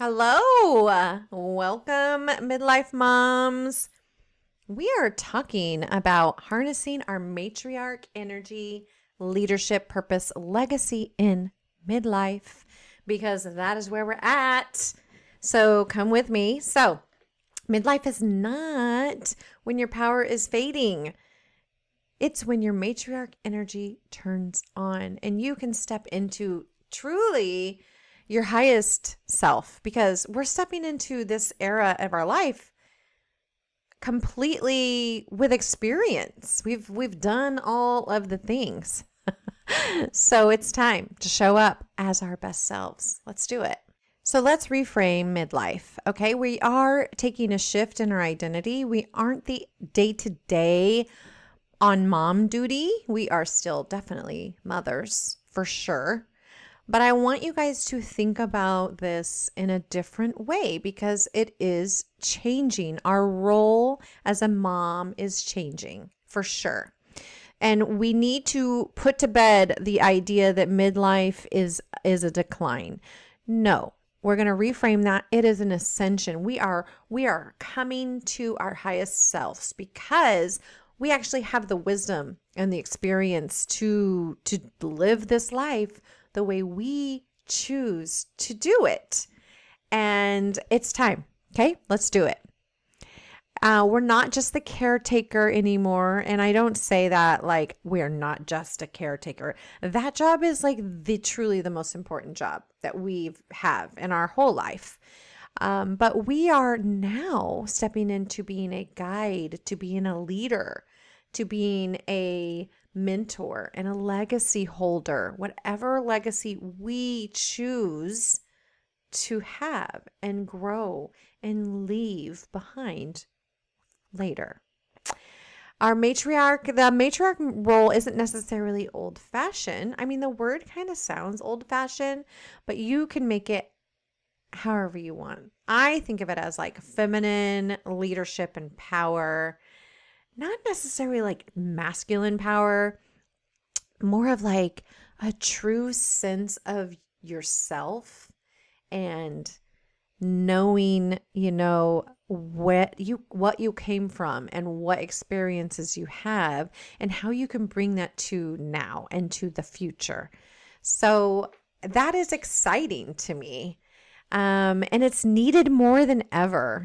Hello, welcome, midlife moms. We are talking about harnessing our matriarch energy, leadership, purpose, legacy in midlife, because that is where we're at. So come with me. So, midlife is not when your power is fading. It's when your matriarch energy turns on and you can step into truly your highest self, because we're stepping into this era of our life completely with experience. We've done all of the things. So it's time to show up as our best selves. Let's do it. So let's reframe midlife. Okay, we are taking a shift in our identity. We aren't the day-to-day on mom duty. We are still definitely mothers for sure. But I want you guys to think about this in a different way because it is changing. Our role as a mom is changing for sure. And we need to put to bed the idea that midlife is a decline. No, we're going to reframe that. It is an ascension. We are coming to our highest selves because we actually have the wisdom and the experience to live this life the way we choose to do it. And it's time. Okay, let's do it. We're not just the caretaker anymore. And I don't say that like we're not just a caretaker. That job is like truly the most important job that we have in our whole life. But we are now stepping into being a guide, to being a leader, to being a mentor and a legacy holder, whatever legacy we choose to have and grow and leave behind later. The matriarch role isn't necessarily old fashioned. I mean, the word kind of sounds old fashioned, but you can make it however you want. I think of it as like feminine leadership and power. Not necessarily like masculine power, more of like a true sense of yourself and knowing, what you came from and what experiences you have and how you can bring that to now and to the future. So that is exciting to me. And it's needed more than ever.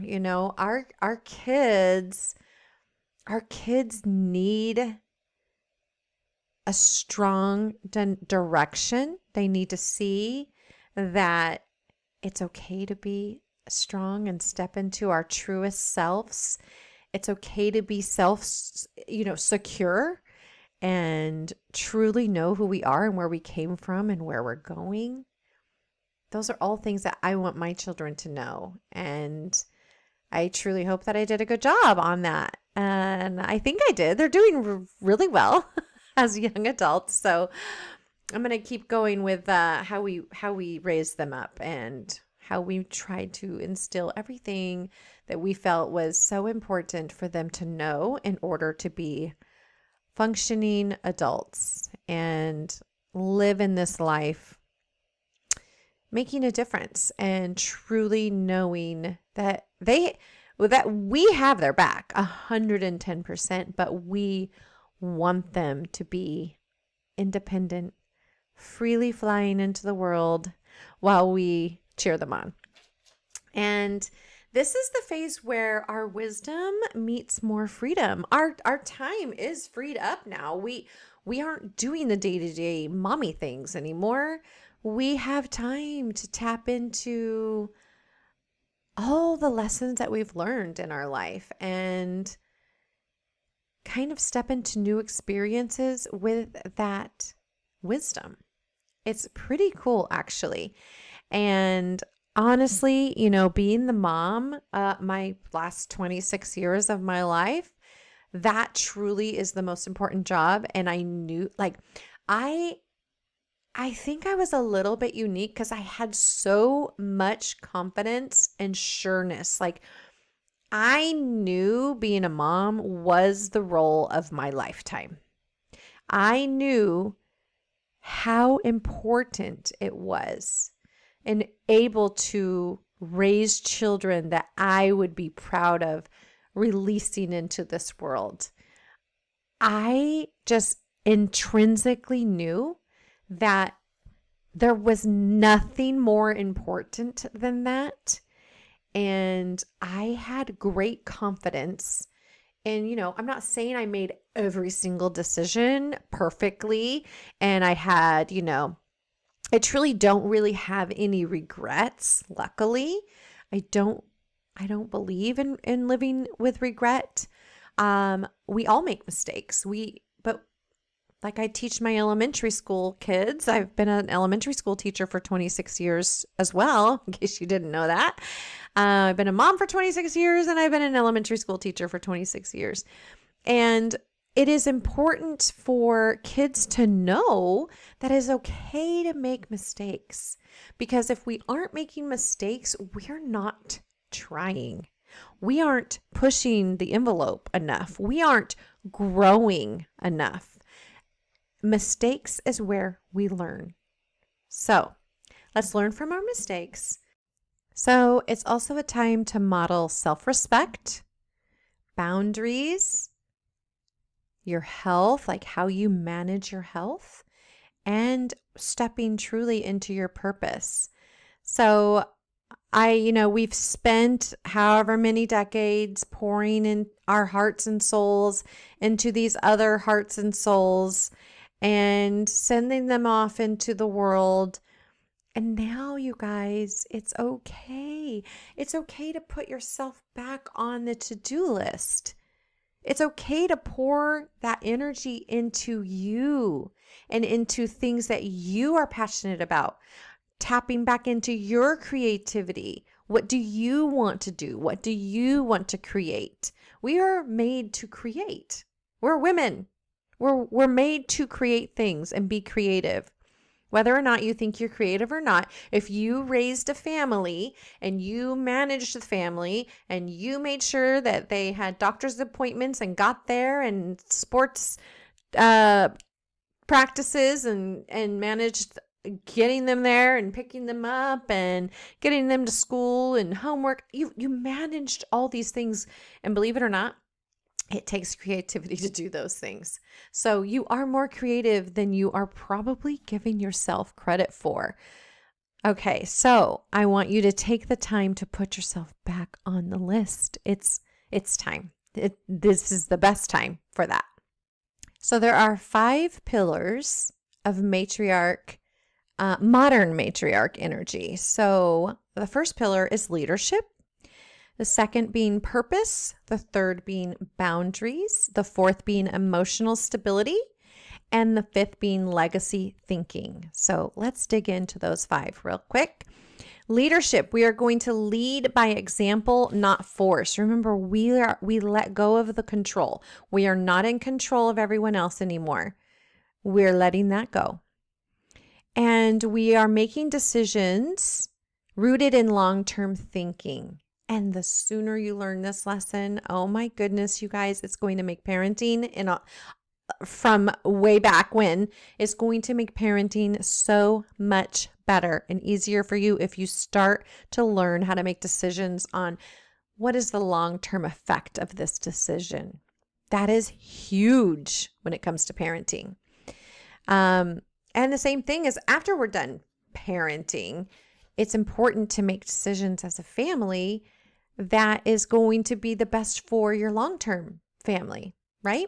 Our kids need a strong direction. They need to see that it's okay to be strong and step into our truest selves. It's okay to be secure and truly know who we are and where we came from and where we're going. Those are all things that I want my children to know. And I truly hope that I did a good job on that. And I think I did. They're doing really well as young adults. So I'm going to keep going with how we raised them up and how we tried to instill everything that we felt was so important for them to know in order to be functioning adults and live in this life making a difference and truly knowing that we have their back 110%, but we want them to be independent, freely flying into the world while we cheer them on. And this is the phase where our wisdom meets more freedom. Our time is freed up now. We aren't doing the day-to-day mommy things anymore. We have time to tap into all the lessons that we've learned in our life and kind of step into new experiences with that wisdom. It's pretty cool, actually. And honestly, being the mom, my last 26 years of my life, that truly is the most important job. And I knew, I think I was a little bit unique because I had so much confidence and sureness. Like, I knew being a mom was the role of my lifetime. I knew how important it was and able to raise children that I would be proud of releasing into this world. I just intrinsically knew that there was nothing more important than that. And I had great confidence. And, I'm not saying I made every single decision perfectly. And I had, I truly don't really have any regrets. Luckily, I don't believe in living with regret. We all make mistakes. But like I teach my elementary school kids. I've been an elementary school teacher for 26 years as well, in case you didn't know that. I've been a mom for 26 years and I've been an elementary school teacher for 26 years. And it is important for kids to know that it's okay to make mistakes. Because if we aren't making mistakes, we're not trying. We aren't pushing the envelope enough. We aren't growing enough. Mistakes is where we learn. So let's learn from our mistakes. So it's also a time to model self-respect, boundaries, your health, like how you manage your health, and stepping truly into your purpose. So we've spent however many decades pouring in our hearts and souls into these other hearts and souls and sending them off into the world. And now, you guys, it's okay. It's okay to put yourself back on the to-do list. It's okay to pour that energy into you and into things that you are passionate about. Tapping back into your creativity. What do you want to do? What do you want to create? We are made to create. We're women. We're made to create things and be creative. Whether or not you think you're creative or not, if you raised a family and you managed the family and you made sure that they had doctor's appointments and got there and sports practices and managed getting them there and picking them up and getting them to school and homework, you managed all these things. And believe it or not, it takes creativity to do those things. So you are more creative than you are probably giving yourself credit for. Okay, so I want you to take the time to put yourself back on the list. It's time. This is the best time for that. So there are 5 pillars of matriarch, modern matriarch energy. So the first pillar is leadership. The second being purpose, the third being boundaries, the fourth being emotional stability, and the fifth being legacy thinking. So let's dig into those 5 real quick. Leadership, we are going to lead by example, not force. Remember, we let go of the control. We are not in control of everyone else anymore. We're letting that go. And we are making decisions rooted in long-term thinking. And the sooner you learn this lesson, oh my goodness, you guys, it's going to make parenting from way back when, it's going to make parenting so much better and easier for you if you start to learn how to make decisions on what is the long-term effect of this decision. That is huge when it comes to parenting. And the same thing is after we're done parenting, it's important to make decisions as a family that is going to be the best for your long-term family, right?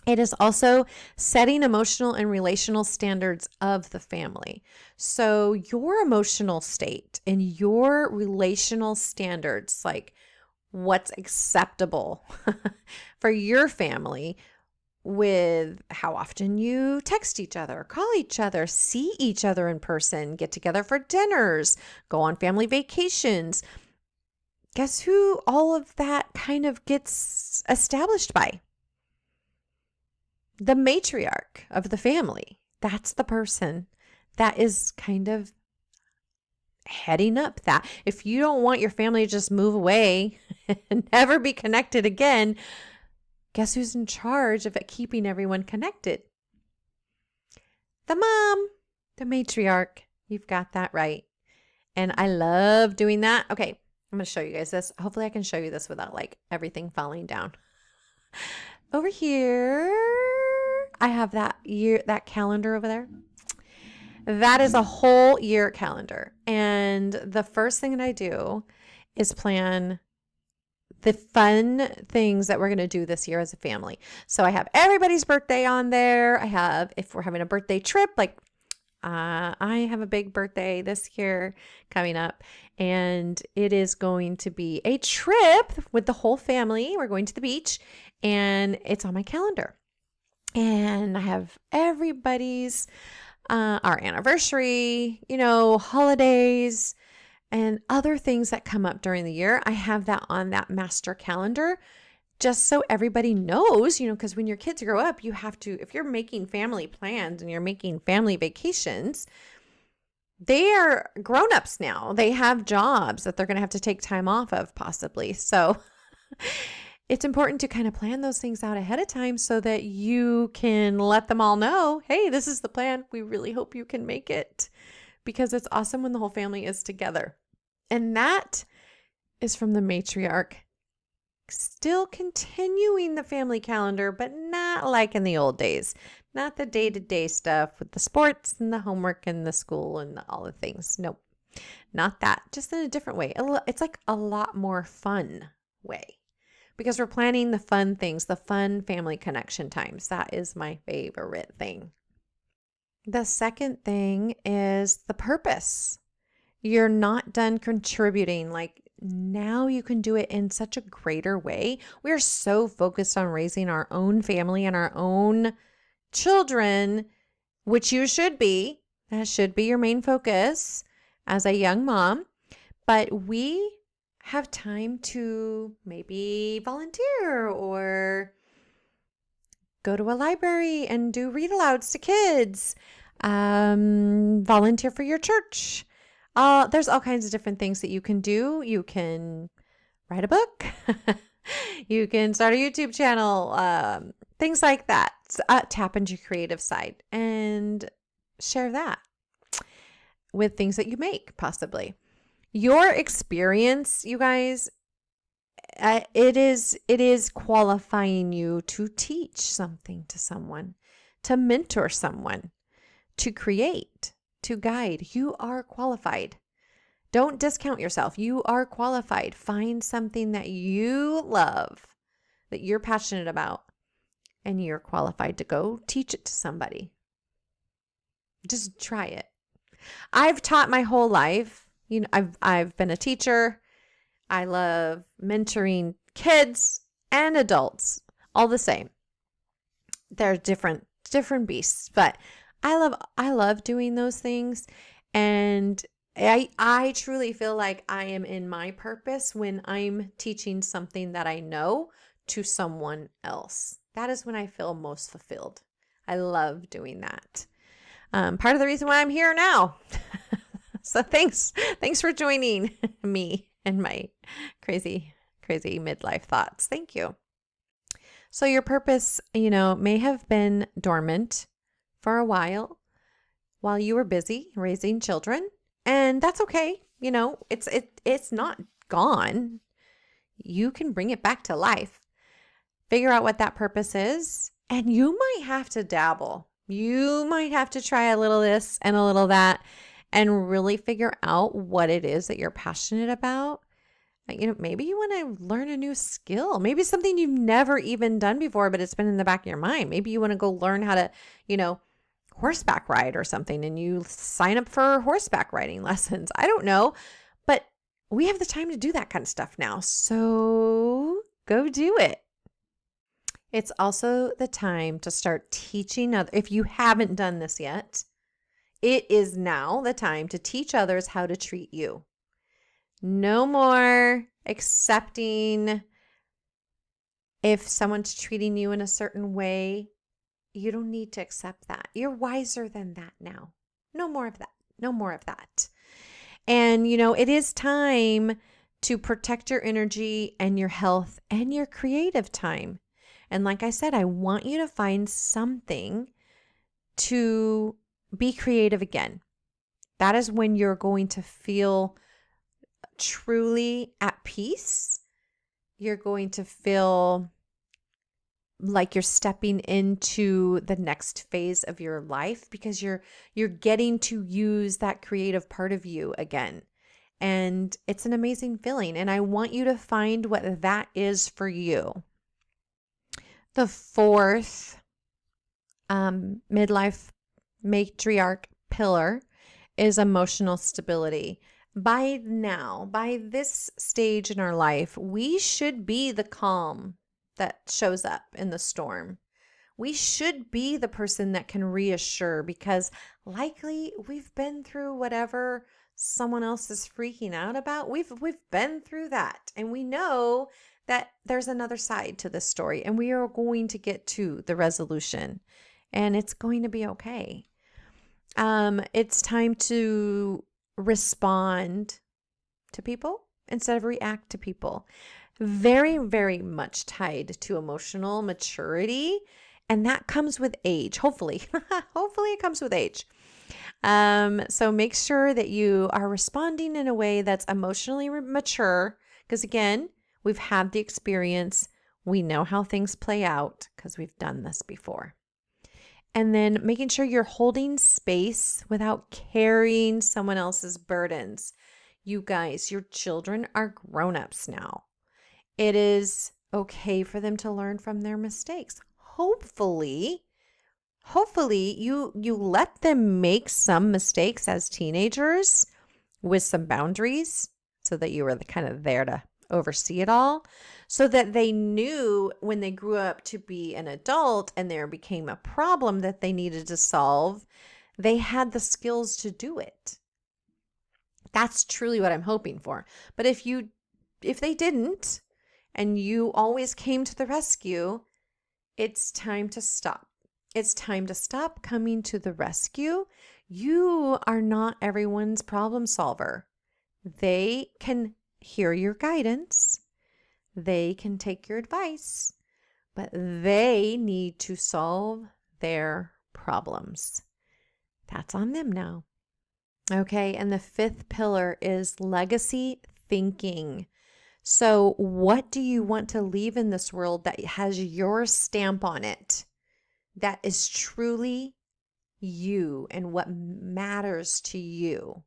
It is also setting emotional and relational standards of the family. So your emotional state and your relational standards, like what's acceptable for your family, with how often you text each other, call each other, see each other in person, get together for dinners, go on family vacations. Guess who all of that kind of gets established by? The matriarch of the family. That's the person that is kind of heading up that. If you don't want your family to just move away and never be connected again, guess who's in charge of keeping everyone connected? The mom, the matriarch. You've got that right. And I love doing that. Okay, I'm going to show you guys this. Hopefully I can show you this without like everything falling down. Over here, I have that calendar over there. That is a whole year calendar. And the first thing that I do is plan the fun things that we're going to do this year as a family. So I have everybody's birthday on there. I have, if we're having a birthday trip, like I have a big birthday this year coming up, and it is going to be a trip with the whole family. We're going to the beach, and it's on my calendar. And I have everybody's, our anniversary, holidays, and other things that come up during the year. I have that on that master calendar just so everybody knows, because when your kids grow up, you have to, if you're making family plans and you're making family vacations, they are grown-ups now. They have jobs that they're going to have to take time off of possibly. So it's important to kind of plan those things out ahead of time so that you can let them all know, hey, this is the plan. We really hope you can make it, because it's awesome when the whole family is together. And that is from the Matriarch. Still continuing the family calendar, but not like in the old days. Not the day-to-day stuff with the sports and the homework and the school and all the things. Nope, not that. Just in a different way. It's like a lot more fun way, because we're planning the fun things, the fun family connection times. That is my favorite thing. The second thing is the purpose. You're not done contributing. Like, now you can do it in such a greater way. We are so focused on raising our own family and our own children, which you should be. That should be your main focus as a young mom. But we have time to maybe volunteer or go to a library and do read alouds to kids, volunteer for your church. There's all kinds of different things that you can do. You can write a book. You can start a YouTube channel, things like that. Tap into your creative side and share that with things that you make, possibly. Your experience, you guys, it is qualifying you to teach something to someone, to mentor someone, to create, to guide. You are qualified. Don't discount yourself. You are qualified. Find something that you love, that you're passionate about, and you're qualified to go teach it to somebody. Just try it. I've taught my whole life. I've been a teacher. I love mentoring kids and adults, all the same. They're different beasts, but I love doing those things, and I truly feel like I am in my purpose when I'm teaching something that I know to someone else. That is when I feel most fulfilled. I love doing that. Part of the reason why I'm here now. So thanks for joining me and my crazy midlife thoughts. Thank you. So your purpose, may have been dormant for a while you were busy raising children, and that's okay. It's not gone. You can bring it back to life. Figure out what that purpose is, and you might have to dabble. You might have to try a little this and a little that and really figure out what it is that you're passionate about. Maybe you want to learn a new skill. Maybe something you've never even done before, but it's been in the back of your mind. Maybe you want to go learn how to, horseback ride or something, and you sign up for horseback riding lessons. I don't know, but we have the time to do that kind of stuff now. So go do it. It's also the time to start teaching others. If you haven't done this yet, it is now the time to teach others how to treat you. No more accepting if someone's treating you in a certain way. You don't need to accept that. You're wiser than that now. No more of that. No more of that. And, it is time to protect your energy and your health and your creative time. And like I said, I want you to find something to be creative again. That is when you're going to feel truly at peace. You're going to feel like you're stepping into the next phase of your life because you're getting to use that creative part of you again. And it's an amazing feeling. And I want you to find what that is for you. The fourth midlife matriarch pillar is emotional stability. By now, by this stage in our life, we should be the calm that shows up in the storm. We should be the person that can reassure because likely we've been through whatever someone else is freaking out about. We've been through that, and we know that there's another side to this story, and we are going to get to the resolution, and it's going to be okay. It's time to respond to people instead of react to people. Very, very much tied to emotional maturity. And that comes with age, hopefully. Hopefully it comes with age. So make sure that you are responding in a way that's emotionally mature. Because again, we've had the experience. We know how things play out because we've done this before. And then making sure you're holding space without carrying someone else's burdens. You guys, your children are grown-ups now. It is okay for them to learn from their mistakes. Hopefully you let them make some mistakes as teenagers with some boundaries so that you were kind of there to oversee it all, so that they knew when they grew up to be an adult and there became a problem that they needed to solve, they had the skills to do it. That's truly what I'm hoping for. But if they didn't, and you always came to the rescue, it's time to stop. It's time to stop coming to the rescue. You are not everyone's problem solver. They can hear your guidance. They can take your advice, but they need to solve their problems. That's on them now. Okay, and the fifth pillar is legacy thinking. So what do you want to leave in this world that has your stamp on it? That is truly you and what matters to you.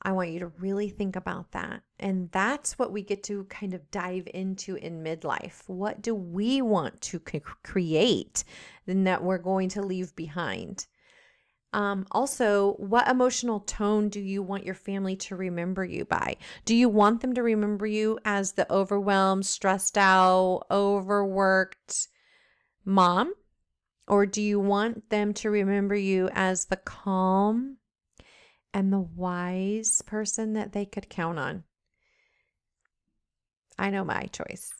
I want you to really think about that. And that's what we get to kind of dive into in midlife. What do we want to create and that we're going to leave behind? Also, what emotional tone do you want your family to remember you by? Do you want them to remember you as the overwhelmed, stressed out, overworked mom? Or do you want them to remember you as the calm and the wise person that they could count on? I know my choice.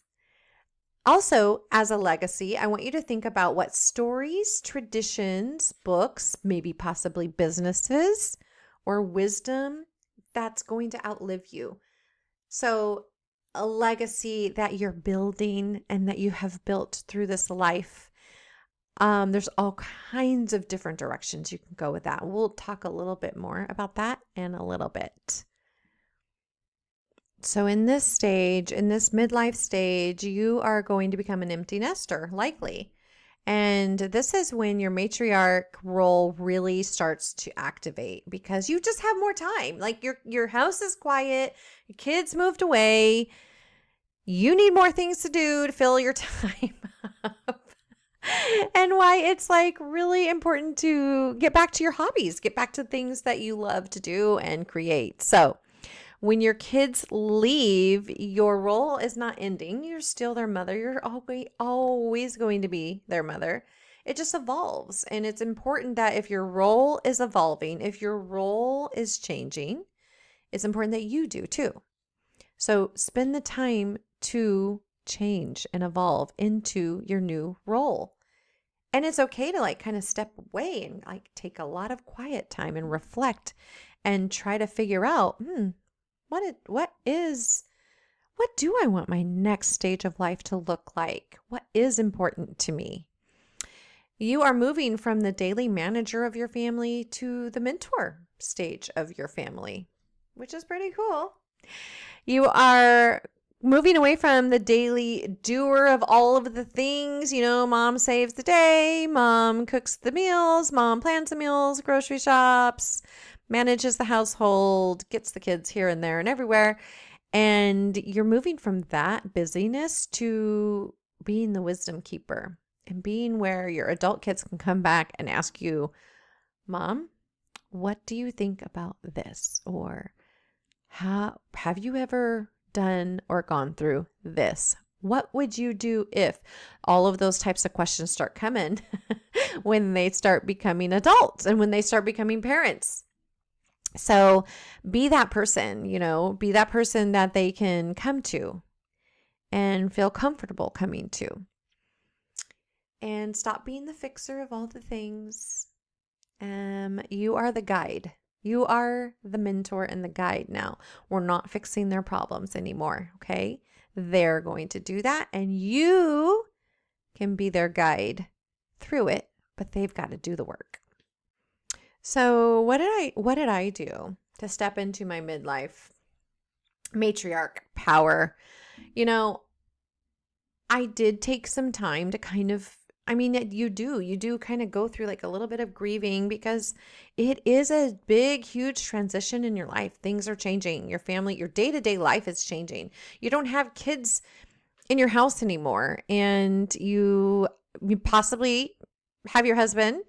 Also, as a legacy, I want you to think about what stories, traditions, books, maybe possibly businesses or wisdom that's going to outlive you. So a legacy that you're building and that you have built through this life. There's all kinds of different directions you can go with that. We'll talk a little bit more about that in a little bit. So in this stage, in this midlife stage, you are going to become an empty nester, likely. And this is when your matriarch role really starts to activate because you just have more time. Like your house is quiet, your kids moved away. You need more things to do to fill your time up. And why it's like really important to get back to your hobbies, get back to things that you love to do and create. So when your kids leave, your role is not ending. You're still their mother. You're always going to be their mother. It just evolves. And it's important that if your role is evolving, if your role is changing, it's important that you do too. So spend the time to change and evolve into your new role. And it's okay to like kind of step away and like take a lot of quiet time and reflect and try to figure out, what do I want my next stage of life to look like? What is important to me? You are moving from the daily manager of your family to the mentor. stage of your family, which is pretty cool. You are moving away from the daily doer of all of the things. Mom saves the day, mom cooks the meals, mom plans the meals, grocery shops, manages the household, gets the kids here and there and everywhere. And you're moving from that busyness to being the wisdom keeper and being where your adult kids can come back and ask you, Mom, what do you think about this? Or have you ever done or gone through this? What would you do if? All of those types of questions start coming when they start becoming adults and when they start becoming parents. So be that person, be that person that they can come to and feel comfortable coming to. And stop being the fixer of all the things. You are the guide. You are the mentor and the guide now. We're not fixing their problems anymore, okay? They're going to do that, and you can be their guide through it, but they've got to do the work. So what did I do to step into my midlife matriarch power? I did take some time to you do kind of go through like a little bit of grieving, because it is a big, huge transition in your life. Things are changing. Your family, your day-to-day life is changing. You don't have kids in your house anymore, and you possibly have your husband,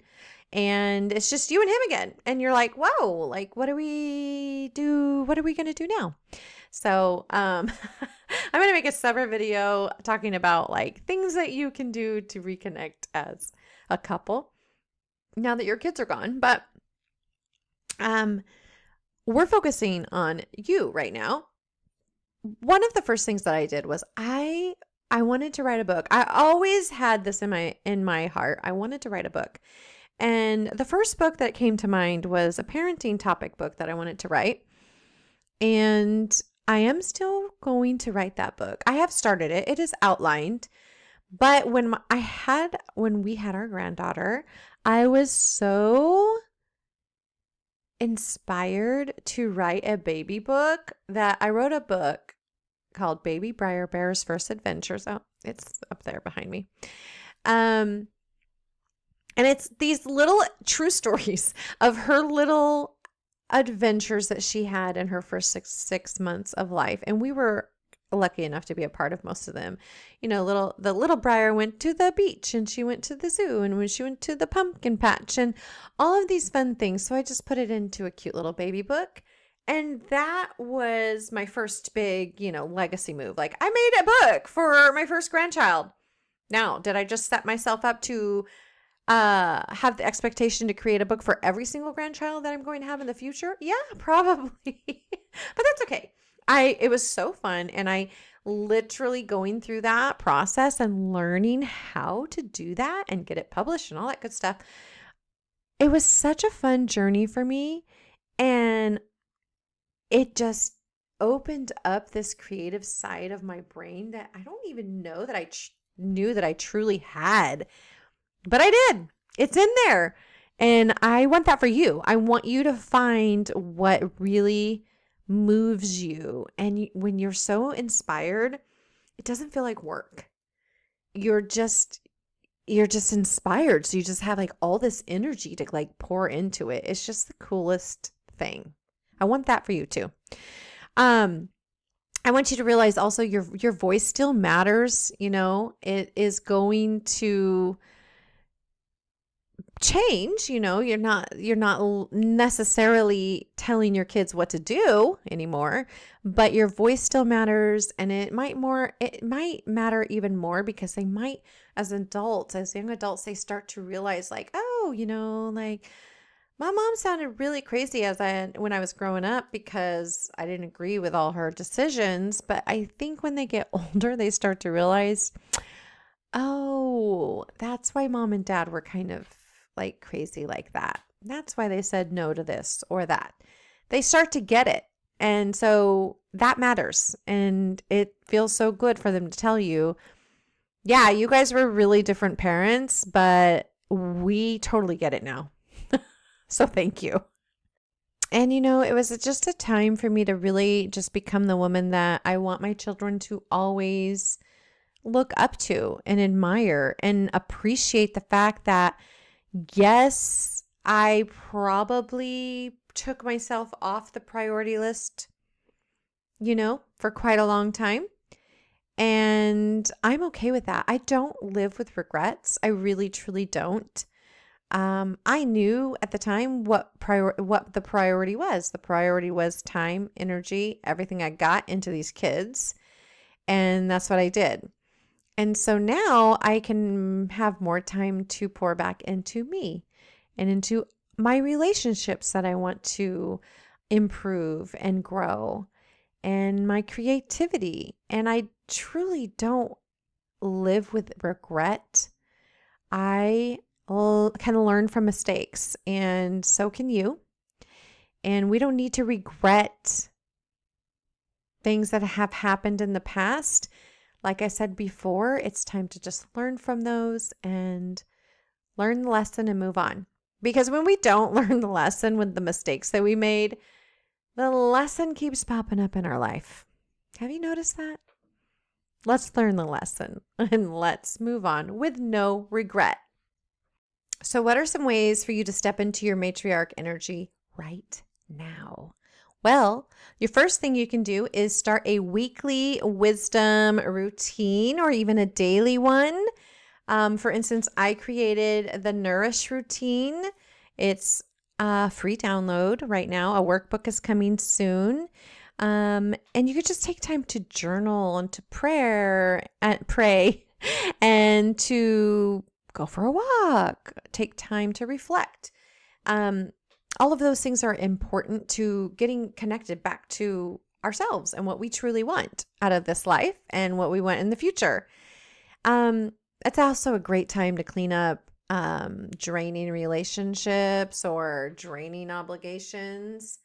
and it's just you and him again. And you're like, whoa, like, what do we do? What are we going to do now? So, I'm going to make a separate video talking about like things that you can do to reconnect as a couple now that your kids are gone. But, we're focusing on you right now. One of the first things that I did was I wanted to write a book. I always had this in my heart. I wanted to write a book. And the first book that came to mind was a parenting topic book that I wanted to write. And I am still going to write that book. I have started it. It is outlined. But when we had our granddaughter, I was so inspired to write a baby book that I wrote a book called Baby Briar Bear's First Adventures. Oh, it's up there behind me. And it's these little true stories of her little adventures that she had in her first six months of life. And we were lucky enough to be a part of most of them. The little Briar went to the beach, and she went to the zoo, and when she went to the pumpkin patch, and all of these fun things. So I just put it into a cute little baby book. And that was my first big, legacy move. Like, I made a book for my first grandchild. Now, did I just set myself up to have the expectation to create a book for every single grandchild that I'm going to have in the future? Yeah, probably. But that's okay. It was so fun. And I literally going through that process and learning how to do that and get it published and all that good stuff. It was such a fun journey for me. And it just opened up this creative side of my brain that I don't even know that I knew that I truly had. But I did. It's in there. And I want that for you. I want you to find what really moves you. And when you're so inspired, it doesn't feel like work. You're just inspired. So you just have like all this energy to like pour into it. It's just the coolest thing. I want that for you too. I want you to realize also your voice still matters. It is going to change. You're not necessarily telling your kids what to do anymore, but your voice still matters. And it might matter even more because they might, as young adults, they start to realize like, oh, like my mom sounded really crazy when I was growing up because I didn't agree with all her decisions. But I think when they get older, they start to realize, oh, that's why mom and dad were kind of like crazy like that. That's why they said no to this or that. They start to get it. And so that matters. And it feels so good for them to tell you, yeah, you guys were really different parents, but we totally get it now. So thank you. And, it was just a time for me to really just become the woman that I want my children to always look up to and admire and appreciate the fact that, yes, I probably took myself off the priority list, for quite a long time. And I'm okay with that. I don't live with regrets. I really, truly don't. I knew at the time what the priority was. The priority was time, energy, everything I got into these kids, and that's what I did. And so now I can have more time to pour back into me and into my relationships that I want to improve and grow, and my creativity. And I truly don't live with regret. I can learn from mistakes, and so can you. And we don't need to regret things that have happened in the past. Like I said before, it's time to just learn from those and learn the lesson and move on. Because when we don't learn the lesson with the mistakes that we made, the lesson keeps popping up in our life. Have you noticed that? Let's learn the lesson and let's move on with no regret. So what are some ways for you to step into your matriarch energy right now? Well, your first thing you can do is start a weekly wisdom routine or even a daily one. For instance, I created the Nourish Routine. It's a free download right now. A workbook is coming soon. And you could just take time to journal and to pray and to go for a walk, take time to reflect. All of those things are important to getting connected back to ourselves and what we truly want out of this life and what we want in the future. It's also a great time to clean up draining relationships or draining obligations.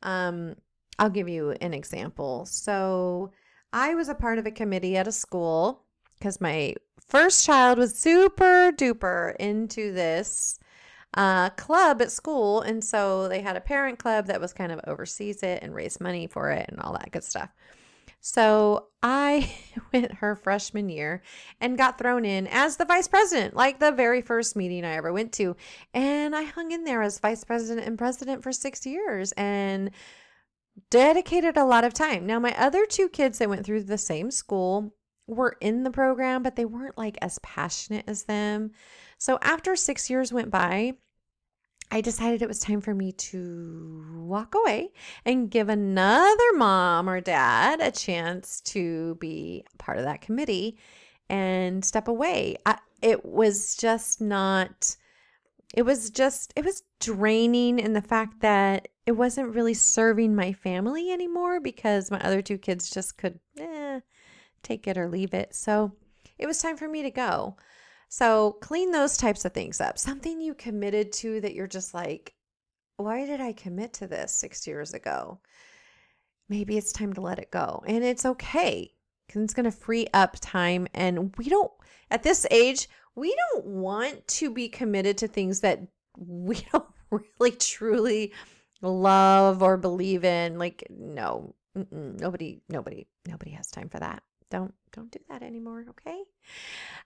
I'll give you an example. So I was a part of a committee at a school because my first child was super duper into this club at school. And so they had a parent club that was kind of oversees it and raise money for it and all that good stuff. So I went her freshman year and got thrown in as the vice president, like the very first meeting I ever went to. And I hung in there as vice president and president for 6 years and dedicated a lot of time. Now, my other two kids that went through the same school were in the program, but they weren't like as passionate as them. So after 6 years went by, I decided it was time for me to walk away and give another mom or dad a chance to be part of that committee and step away. It was draining in the fact that it wasn't really serving my family anymore because my other two kids just could take it or leave it. So it was time for me to go. So clean those types of things up. Something you committed to that you're just like, why did I commit to this 6 years ago? Maybe it's time to let it go. And it's okay because it's going to free up time. And at this age, we don't want to be committed to things that we don't really truly love or believe in. Like, no, nobody has time for that. Don't do that anymore, okay?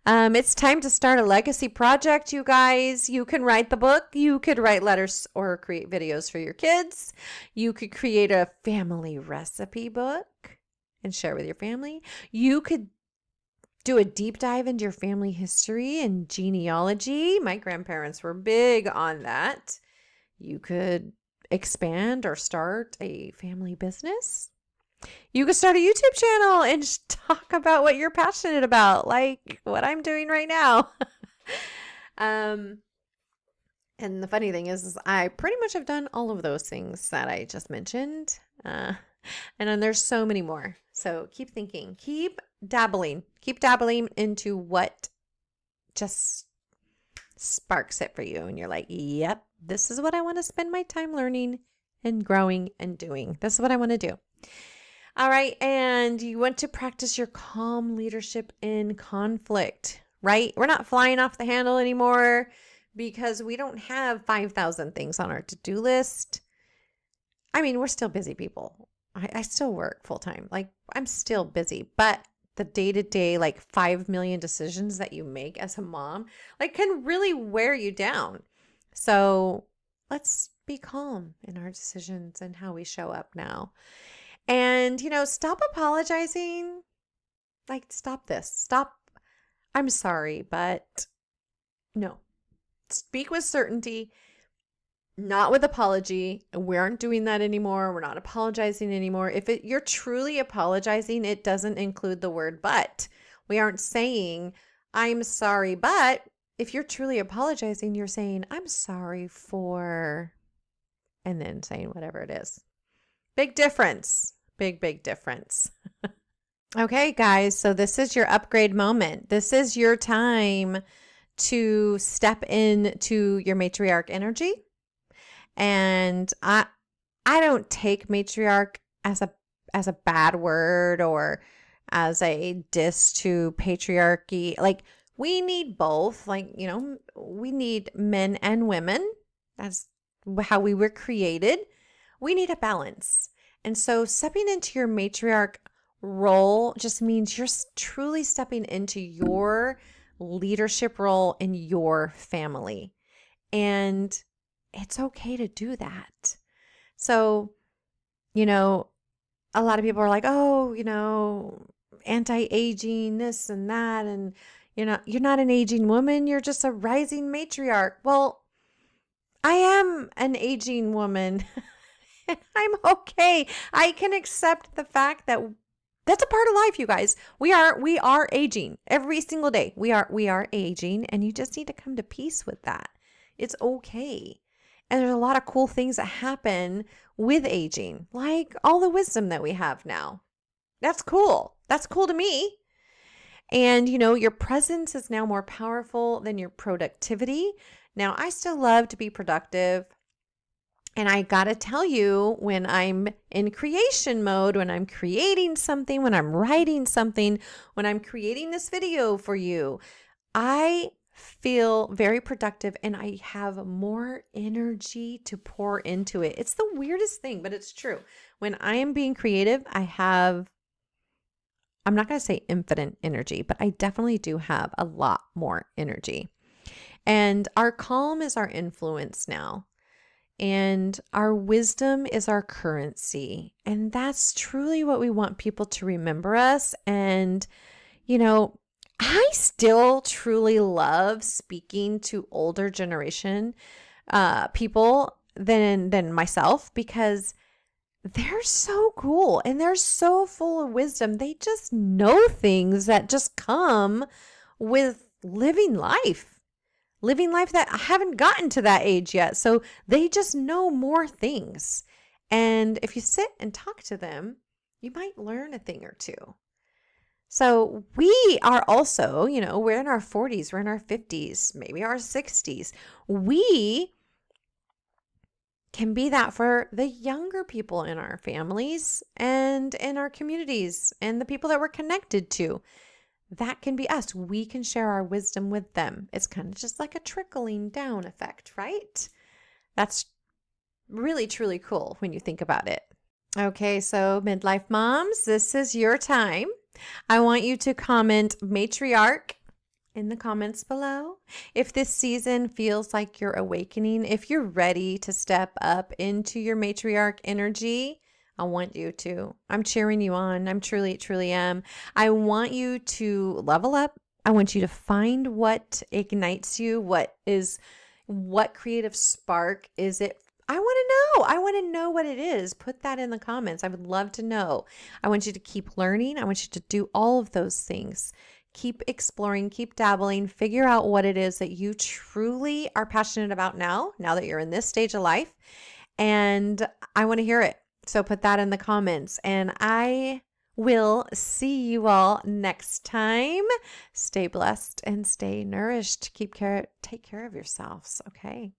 It's time to start a legacy project, you guys. You can write the book. You could write letters or create videos for your kids. You could create a family recipe book and share with your family. You could do a deep dive into your family history and genealogy. My grandparents were big on that. You could expand or start a family business. You could start a YouTube channel and talk about what you're passionate about, like what I'm doing right now. And the funny thing is I pretty much have done all of those things that I just mentioned. And then there's so many more. So keep thinking, keep dabbling into what just sparks it for you. And you're like, yep, this is what I want to spend my time learning and growing and doing. This is what I want to do. All right. And you want to practice your calm leadership in conflict, right? We're not flying off the handle anymore because we don't have 5,000 things on our to-do list. I mean, we're still busy people. I still work full time. Like, I'm still busy, but the day to day, like 5 million decisions that you make as a mom, like, can really wear you down. So let's be calm in our decisions and how we show up now. And, stop apologizing. Like, stop this. Stop. I'm sorry, but no. Speak with certainty, not with apology. We aren't doing that anymore. We're not apologizing anymore. If you're truly apologizing, it doesn't include the word but. We aren't saying, I'm sorry, but if you're truly apologizing, you're saying, I'm sorry for, and then saying whatever it is. Big difference. Big difference. Okay, guys, so this is your upgrade moment. This is your time to step into your matriarch energy. And I don't take matriarch as a bad word or as a diss to patriarchy. Like, we need both. Like, we need men and women. That's how we were created. We need a balance. And so stepping into your matriarch role just means you're truly stepping into your leadership role in your family. And it's okay to do that. So, a lot of people are like, oh, anti-aging, this and that. And, you're not an aging woman. You're just a rising matriarch. Well, I am an aging woman. And I'm okay. I can accept the fact that that's a part of life, you guys. We are aging every single day. We are aging, and you just need to come to peace with that. It's okay. And there's a lot of cool things that happen with aging, like all the wisdom that we have now. That's cool. That's cool to me. And, your presence is now more powerful than your productivity. Now, I still love to be productive. And I got to tell you, when I'm in creation mode, when I'm creating something, when I'm writing something, when I'm creating this video for you, I feel very productive and I have more energy to pour into it. It's the weirdest thing, but it's true. When I am being creative, I'm not going to say infinite energy, but I definitely do have a lot more energy. And our calm is our influence now. And our wisdom is our currency. And that's truly what we want people to remember us. And, I still truly love speaking to older generation people than myself, because they're so cool and they're so full of wisdom. They just know things that just come with living life that I haven't gotten to that age yet. So they just know more things. And if you sit and talk to them, you might learn a thing or two. So we are also, we're in our 40s, we're in our 50s, maybe our 60s. We can be that for the younger people in our families and in our communities and the people that we're connected to. That can be us. We can share our wisdom with them. It's kind of just like a trickling down effect, right? That's really, truly cool when you think about it. Okay, so midlife moms, this is your time. I want you to comment matriarch in the comments below. If this season feels like you're awakening, if you're ready to step up into your matriarch energy, I want you to. I'm cheering you on. I'm truly am. I want you to level up. I want you to find what ignites you. What creative spark is it? I want to know. I want to know what it is. Put that in the comments. I would love to know. I want you to keep learning. I want you to do all of those things. Keep exploring, keep dabbling, figure out what it is that you truly are passionate about now that you're in this stage of life. And I want to hear it. So put that in the comments, and I will see you all next time. Stay blessed and stay nourished. Take care of yourselves. Okay.